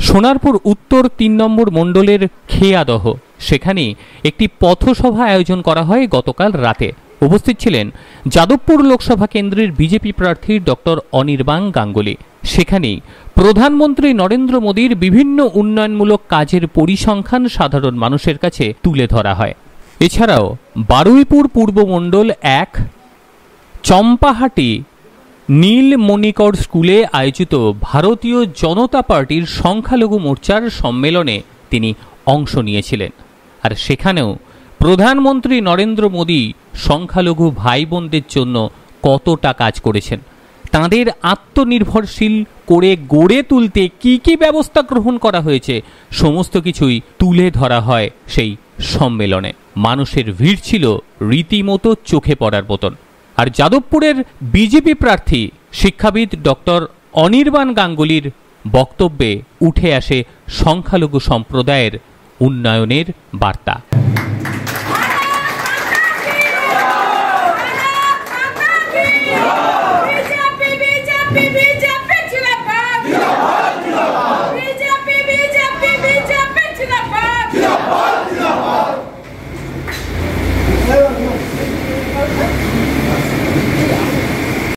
সোনারপুর উত্তর ৩ নম্বর মণ্ডলের খেয়াদহ সেখানে একটি পথসভা আয়োজন করা হয় গতকাল রাতে। উপস্থিত ছিলেন যাদবপুর লোকসভা কেন্দ্রের বিজেপি প্রার্থী ডক্টর অনির্বাণ গাঙ্গুলি। সেখানেই প্রধানমন্ত্রী নরেন্দ্র মোদীর বিভিন্ন উন্নয়নমূলক কাজের পরিসংখ্যান সাধারণ মানুষের কাছে তুলে ধরা হয়। এছাড়াও বারুইপুর পূর্ব মণ্ডল ১ চম্পাহাটি নীলমণিকর স্কুলে আয়োজিত ভারতীয় জনতা পার্টির সংখ্যালঘু মোর্চার সম্মেলনে তিনি অংশ নিয়েছিলেন। আর সেখানেও প্রধানমন্ত্রী নরেন্দ্র মোদী সংখ্যালঘু ভাই বোনদের জন্য কতটা কাজ করেছেন, তাঁদের আত্মনির্ভরশীল করে গড়ে তুলতে কি কি ব্যবস্থা গ্রহণ করা হয়েছে, সমস্ত কিছুই তুলে ধরা হয় সেই সম্মেলনে। মানুষের ভিড় ছিল রীতিমতো চোখে পড়ার মতন। আর যাদবপুরের বিজেপি প্রার্থী শিক্ষাবিদ ডক্টর অনির্বাণ গাঙ্গুলির বক্তব্যে উঠে আসে সংখ্যালঘু সম্প্রদায়ের উন্নয়নের বার্তা।